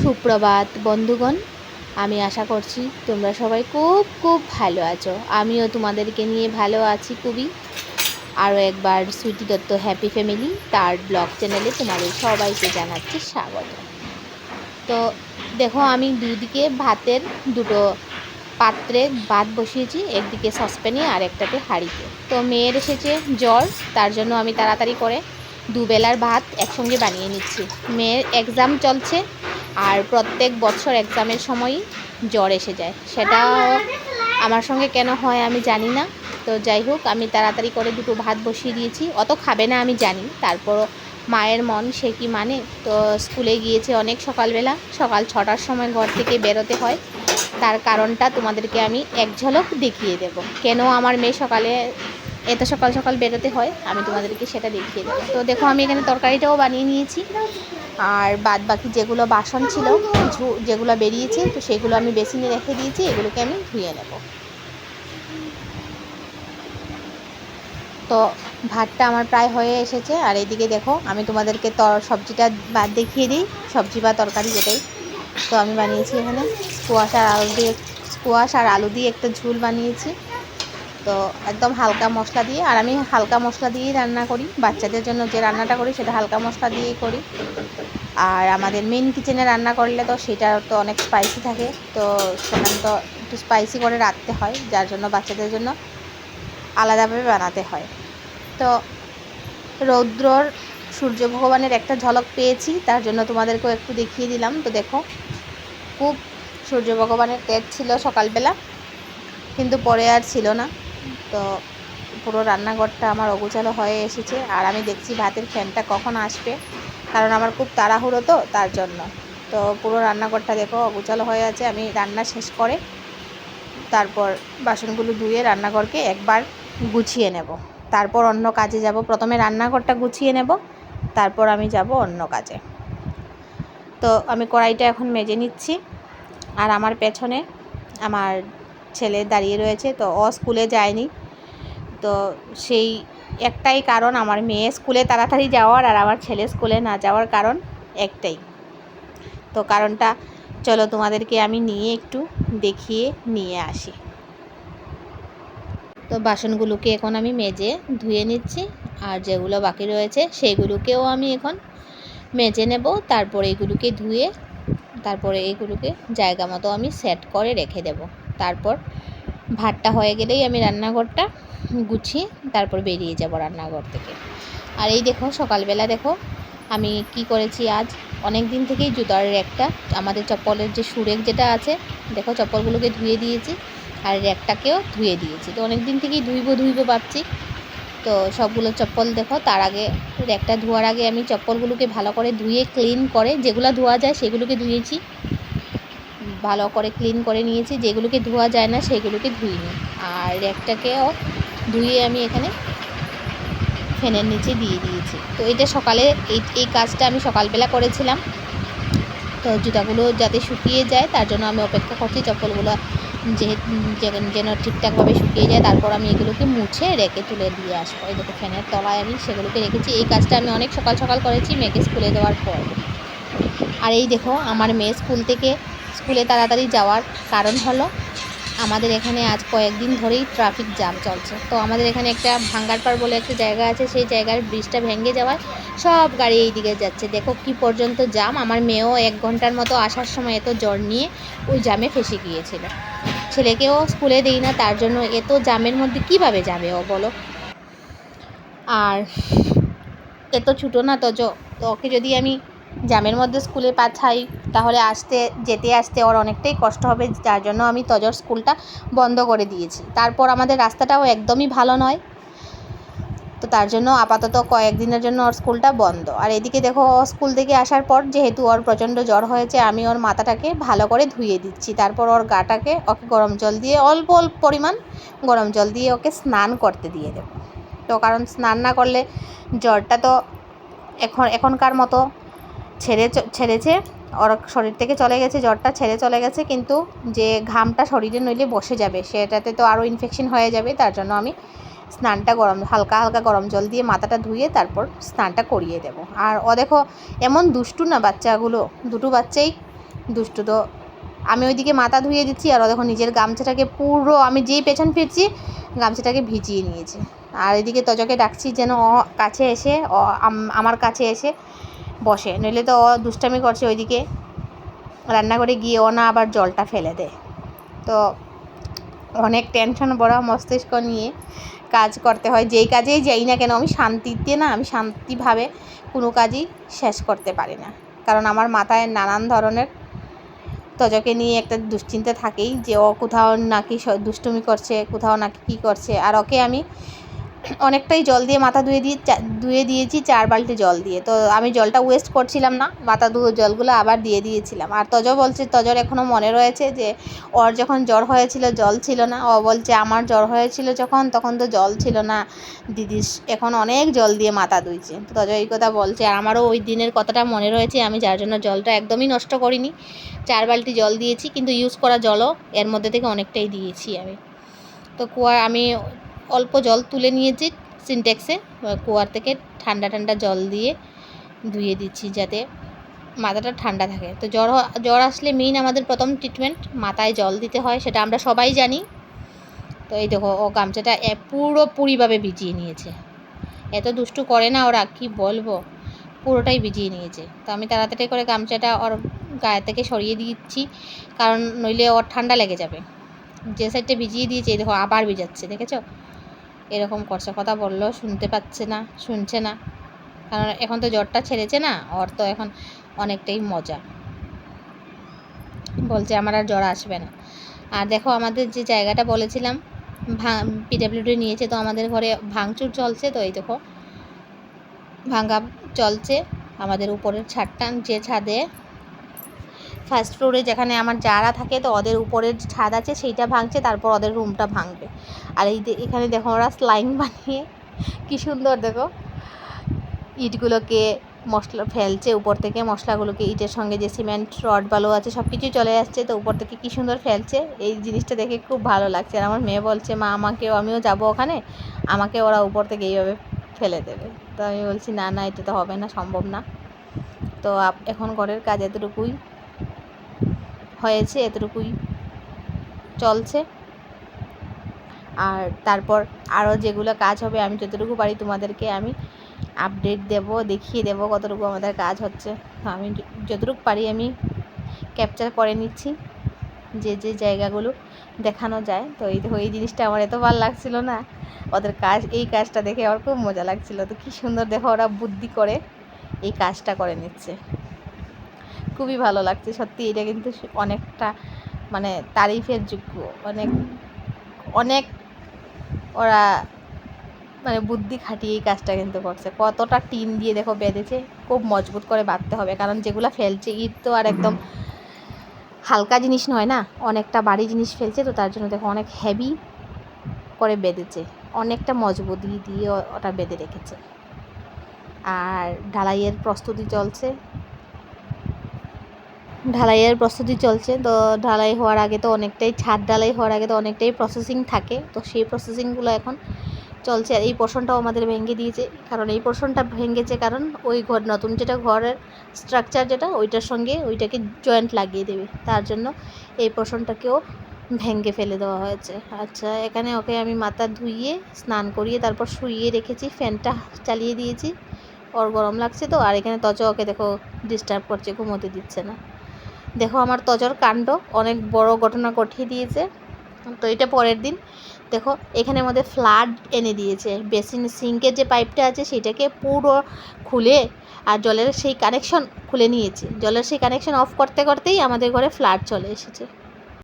সুপ্রভাত বন্ধুগণ, আমি আশা করছি তোমরা সবাই খুব খুব ভালো আছো। আমিও তোমাদেরকে নিয়ে ভালো আছি খুবই। আরও একবার সুইটি দত্ত হ্যাপি ফ্যামিলি তার ব্লগ চ্যানেলে তোমাদের সবাইকে জানাচ্ছি স্বাগত। তো দেখো, আমি দুদিকে ভাতের দুটো পাত্রে ভাত বসিয়েছি, একদিকে সসপ্যানে আর একটাতে হাঁড়িতে। তো মেয়ের এসেছে জ্বর, তার জন্য আমি তাড়াতাড়ি করে দুবেলার ভাত একসঙ্গে বানিয়ে নিচ্ছি। মেয়ের এক্সাম চলছে, আর প্রত্যেক বছর এক্সামের সময়ই জ্বর এসে যায়। সেটা আমার সঙ্গে কেন হয় আমি জানি না। তো যাই হোক, আমি তাড়াতাড়ি করে দুটো ভাত বসিয়ে দিয়েছি। অত খাবে না আমি জানি, তারপরও মায়ের মন সে কি মানে। তো স্কুলে গিয়েছে অনেক সকালবেলা, সকাল 6টার সময় ঘর থেকে বেরোতে হয়। তার কারণটা তোমাদেরকে আমি এক ঝলক দেখিয়ে দেব। কেন আমার মেয়ে সকালে এত সকাল সকাল বেরোতে হয় আমি তোমাদেরকে সেটা দেখিয়ে দেবো। তো দেখো, আমি এখানে তরকারিটাও বানিয়ে নিয়েছি, আর বাদ বাকি যেগুলো বাসন ছিল যেগুলো বেরিয়েছে তো সেগুলো আমি বেসিনে রেখে দিয়েছি। এগুলোকে আমি ধুয়ে নেব। তো ভাতটা আমার প্রায় হয়ে এসেছে। আর এইদিকে দেখো, আমি তোমাদেরকে সবজিটা বাদ দেখিয়ে দিই, সবজি বা তরকারি যেটাই। তো আমি বানিয়েছি এখানে স্কোয়াশ আর আলু দিয়ে একটা ঝোল বানিয়েছি। তো একদম হালকা মশলা দিয়ে, আর আমি হালকা মশলা দিয়েই রান্না করি। বাচ্চাদের জন্য যে রান্নাটা করি সেটা হালকা মশলা দিয়েই করি। আর আমাদের মেন কিচেনে রান্না করলে তো সেটা তো অনেক স্পাইসি থাকে, তো সেখানে তো একটু স্পাইসি করে রাখতে হয়, যার জন্য বাচ্চাদের জন্য আলাদাভাবে বানাতে হয়। তো রৌদ্রর সূর্য ভগবানের একটা ঝলক পেয়েছি, তার জন্য তোমাদেরকেও একটু দেখিয়ে দিলাম। তো দেখো, খুব সূর্য ভগবানের তেজ ছিল সকালবেলা, কিন্তু পরে আর ছিল না। তো পুরো রান্নাঘরটা আমার অগোছালো হয়ে এসেছে, আর আমি দেখছি ভাতের ফ্যানটা কখন আসবে, কারণ আমার খুব তাড়াহুড়ো তো তার জন্য। তো পুরো রান্নাঘরটা দেখো অগোছালো হয়ে আছে। আমি রান্না শেষ করে তারপর বাসনগুলো ধুয়ে রান্নাঘরকে একবার গুছিয়ে নেব, তারপর অন্য কাজে যাব। প্রথমে রান্নাঘরটা গুছিয়ে নেব, তারপর আমি যাব অন্য কাজে। তো আমি কড়াইটা এখন মেজে নিচ্ছি, আর আমার পেছনে আমার ছেলে দাঁড়িয়ে রয়েছে। তো ও স্কুলে যায়নি, তো সেই একটাই কারণ আমার মেয়ে স্কুলে তাড়াতাড়ি যাওয়ার আর আমার ছেলে স্কুলে না যাওয়ার কারণ একটাই। তো কারণটা চলো তোমাদেরকে আমি একটু দেখিয়ে নিয়ে আসি। তো বাসনগুলোকে এখন আমি মেজে ধুয়ে নিচ্ছি, আর যেগুলো বাকি রয়েছে সেগুলোকেও আমি এখন মেজে নেব। তারপরে এগুলোকে ধুয়ে তারপরে এগুলোকে জায়গা মতো আমি সেট করে রেখে দেব। তারপর ভাতটা হয়ে গেলেই আমি রান্নাঘরটা গুছিয়ে তারপর বেরিয়ে যাব রান্নাঘর থেকে। আর এই দেখো, সকালবেলা দেখো আমি কি করেছি। আজ অনেক দিন থেকেই জুতার র্যাকটা, আমাদের চপ্পলের যে সুরেক যেটা আছে, দেখো চপ্পলগুলোকে ধুয়ে দিয়েছি, আর র্যাকটাকেও ধুয়ে দিয়েছি। তো অনেক দিন থেকেই ধুইব ভাবছি। তো সবগুলো চপ্পল দেখো, তার আগে র্যাকটা ধোয়ার আগে আমি চপ্পলগুলোকে ভালো করে ধুয়ে ক্লিন করে, যেগুলো ধোয়া যায় সেগুলোকে ধুয়েছি, ভালো করে ক্লিন করে নিয়েছি। যেগুলোকে ধোয়া যায় না সেগুলোকে ধুইনি। আর র্যাকটাকেও ধুয়ে আমি এখানে ফ্যানের নিচে দিয়ে দিয়েছি। তো এটা সকালে এই কাজটা আমি সকালবেলা করেছিলাম। তো জুতাগুলো যাতে শুকিয়ে যায় তার জন্য আমি অপেক্ষা করছি চপ্পলগুলো যেন ঠিকঠাকভাবে শুকিয়ে যায়। তারপর আমি এগুলোকে মুছে রেখে তুলে দিয়ে আসবো। এই দেখো, ফ্যানের তলায় আমি সেগুলোকে রেখেছি। এই কাজটা আমি অনেক সকাল সকাল করেছি মেয়েকে স্কুলে দেওয়ার পর। আর এই দেখো, আমার মেয়ে স্কুলে তাড়াতাড়ি যাওয়ার কারণ হলো আমাদের এখানে আজ কয়েকদিন ধরেই ট্রাফিক জ্যাম চলছে। তো আমাদের এখানে একটা ভাঙ্গারপাড় বলে একটা জায়গা আছে, সেই জায়গার ব্রিজটা ভেঙে যাওয়ায় সব গাড়ি এই দিকে যাচ্ছে। দেখো কি পর্যন্ত জ্যাম। আমার মেয়েও 1 ঘন্টার মতো আসার সময় এত জ্বর নিয়ে ওই জ্যামে ফেসে গিয়েছিল। ছেলেকেও স্কুলে দেই না, তার জন্য এত জ্যামের মধ্যে কিভাবে যাবে ও বলো। আর এত ছোটো না, তো ওকে যদি আমি জ্যামের মধ্যে স্কুলে পাঠাই তাহলে যেতে আসতে ওর অনেকটাই কষ্ট হবে, যার জন্য আমি তজর স্কুলটা বন্ধ করে দিয়েছি। তারপর আমাদের রাস্তাটাও একদমই ভালো নয়, তো তার জন্য আপাতত কয়েকদিনের জন্য ওর স্কুলটা বন্ধ। আর এদিকে দেখো, ও স্কুল থেকে আসার পর যেহেতু ওর প্রচণ্ড জ্বর হয়েছে, আমি ওর মাথাটাকে ভালো করে ধুয়ে দিচ্ছি। তারপর ওর গাটাকে ওকে গরম জল দিয়ে, অল্প অল্প পরিমাণ গরম জল দিয়ে ওকে স্নান করতে দিয়ে দেব। তো কারণ স্নান না করলে জ্বরটা তো এখনকার মতো ছেড়েছে, ওর শরীর থেকে চলে গেছে, জ্বরটা ছেড়ে চলে গেছে, কিন্তু যে ঘামটা শরীরে নইলে বসে যাবে সেটাতে তো আরও ইনফেকশন হয়ে যাবে। তার জন্য আমি স্নানটা হালকা হালকা গরম জল দিয়ে মাথাটা ধুয়ে তারপর স্নানটা করিয়ে দেব। আর ও দেখো এমন দুষ্টু না, বাচ্চাগুলো দুটো বাচ্চাই দুষ্টু তো আমি ওইদিকে মাথা ধুয়ে দিচ্ছি, আর ও দেখো নিজের গামছাটাকে পুরো, আমি যেই পেছন ফিরছি গামছাটাকে ভিজিয়ে নিয়েছে। আর এদিকে তজকে ডাকছি যেন ও কাছে এসে আমার কাছে এসে বসে, নইলে তো ও দুষ্টামি করছে ওইদিকে রান্নাঘরে গিয়ে ও না আবার জলটা ফেলে দেয়। তো অনেক টেনশন ভরা মস্তিষ্ক নিয়ে কাজ করতে হয়, যেই কাজেই যাই না কেন আমি শান্তিভাবে কোনো কাজই শেষ করতে পারি না, কারণ আমার মাথায় নানান ধরনের তজকে নিয়ে একটা দুশ্চিন্তা থাকেই যে ও কোথাও নাকি দুষ্টুমি করছে, কোথাও নাকি কী করছে। আর ওকে আমি অনেকটাই জল দিয়ে মাথা ধুয়ে দিয়েছি 4 বালতি জল দিয়ে, তো আমি জলটা ওয়েস্ট করছিলাম না, মাথা ধুয়ে জলগুলো আবার দিয়ে দিয়েছিলাম। আর তজ বলছে, তজর এখনও মনে রয়েছে যে ওর যখন জ্বর হয়েছিল জল ছিল না, ও বলছে আমার জ্বর হয়েছিল তখন তো জল ছিল না দিদি, এখন অনেক জল দিয়ে মাথা ধুইছে। তো তজ এই কথা বলছে, আর আমারও ওই দিনের কথাটা মনে রয়েছে, আমি যার জন্য জলটা একদমই নষ্ট করিনি, 4 বালতি জল দিয়েছি, কিন্তু ইউজ করা জলও এর মধ্যে থেকে অনেকটাই দিয়েছি আমি। তো আমি অল্প জল তুলে নিয়েছি সিনটেক্সে, কুয়ার থেকে ঠান্ডা জল দিয়ে ধুয়ে দিচ্ছি যাতে মাথাটা ঠান্ডা থাকে। তো জ্বর আসলে মেইন আমাদের প্রথম ট্রিটমেন্ট মাথায় জল দিতে হয়, সেটা আমরা সবাই জানি। তো এই দেখো ও গামছাটা পুরোপুরিভাবে ভিজিয়ে নিয়েছে, এত দুষ্টু করে না ওরা, কি বলবো, পুরোটাই ভিজিয়ে নিয়েছে। তো আমি তাড়াতাড়ি করে গামছাটা ওর গায়ে থেকে সরিয়ে দিচ্ছি, কারণ নইলে ওর ঠান্ডা লেগে যাবে। যে সাইডটা ভিজিয়ে দিয়েছে এই দেখো আবার ভিজাচ্ছে, দেখেছো এরকম করছে, কথা বললেও শুনছে না, কারণ এখন তো জ্বরটা ছেড়েছে না, ওর তো এখন অনেকটাই মজা, বলছে আমার আর জ্বর আসবে না। আর দেখো আমাদের যে জায়গাটা বলেছিলাম পিডাব্লিউডি নিয়েছে, তো আমাদের ঘরে ভাঙচুর চলছে, তো এই দেখো ভাঙা চলছে আমাদের উপরের ছাদটা, যে ছাদে ফার্স্ট ফ্লোরে যেখানে আমার যারা থাকে, তো ওদের উপরের ছাদ আছে সেইটা ভাঙছে, তারপর ওদের রুমটা ভাঙবে। আর এখানে দেখো ওরা স্লাইম বানিয়ে কি সুন্দর, দেখো ইটগুলোকে মশলা ফেলছে উপর থেকে, মশলাগুলোকে ইটের সঙ্গে যে সিমেন্ট রড বালু আছে সব কিছুই চলে আসছে, তো উপর থেকে কী সুন্দর ফেলছে, এই জিনিসটা দেখে খুব ভালো লাগছে। আর আমার মেয়ে বলছে মা আমিও যাবো ওখানে, আমাকে ওরা উপর থেকে এইভাবে ফেলে দেবে। তো আমি বলছি না এটা তো হবে না, সম্ভব না। তো এখন ঘরের কাজ এতটুকুই হয়েছে, এতটুকুই চলছে, আর তারপর আরও যেগুলো কাজ হবে আমি যতটুকু পারি তোমাদেরকে আমি আপডেট দেখিয়ে দেবো কতটুকু আমাদের কাজ হচ্ছে। আমি যতটুকু পারি আমি ক্যাপচার করে নিচ্ছি যে জায়গাগুলো দেখানো যায়। তো এই জিনিসটা আমার এত ভালো লাগছিল না, ওদের এই কাজটা দেখে আমার খুব মজা লাগছিল। তো কী সুন্দর দেখো ওরা বুদ্ধি করে এই কাজটা করে নিচ্ছে, খুবই ভালো লাগছে সত্যি। এটা কিন্তু অনেকটা মানে তারিফের যোগ্য, অনেক ওরা মানে বুদ্ধি খাটিয়ে এই কাজটা কিন্তু করছে। কতটা টিন দিয়ে দেখো বেঁধেছে, খুব মজবুত করে বাঁধতে হবে, কারণ যেগুলো ফেলছে ইট তো আর একদম হালকা জিনিস নয় না, অনেকটা ভারী জিনিস ফেলছে, তো তার জন্য দেখো অনেক হেভি করে বেঁধেছে, অনেকটা মজবুতি দিয়ে ওটা বেঁধে রেখেছে। আর ঢালাইয়ের প্রস্তুতি চলছে, তো ঢালাই হওয়ার আগে তো অনেকটাই ছাদ ঢালাই হওয়ার আগে তো অনেকটাই প্রসেসিং থাকে, তো সেই প্রসেসিংগুলো এখন চলছে। আর এই পোর্শনটাও আমাদের ভেঙে দিয়েছে, কারণ এই পোর্শনটা ভেঙেছে কারণ ওই নতুন যেটা ঘরের স্ট্রাকচার যেটা ওইটার সঙ্গে ওইটাকে জয়েন্ট লাগিয়ে দেবে, তার জন্য এই পোর্শনটাকেও ভেঙে ফেলে দেওয়া হয়েছে। আচ্ছা, এখানে ওকে আমি মাথা ধুইয়ে স্নান করিয়ে তারপর শুইয়ে রেখেছি, ফ্যানটা চালিয়ে দিয়েছি, ওর গরম লাগছে তো। আর এখানে তজ ওকে দেখো ডিস্টার্ব করছে, ঘুমোতে দিচ্ছে না। দেখো আমার তজর কাণ্ড, অনেক বড় ঘটনা ঘটিয়ে দিয়েছে। তো এটা পরের দিন দেখো এখানের মধ্যে ফ্লাড এনে দিয়েছে, বেসিন সিঙ্কের যে পাইপটা আছে সেটাকে পুরো খুলে আর জলের সেই কানেকশন খুলে নিয়েছে, জলের সেই কানেকশন অফ করতেই আমাদের ঘরে ফ্লাড চলে এসেছে।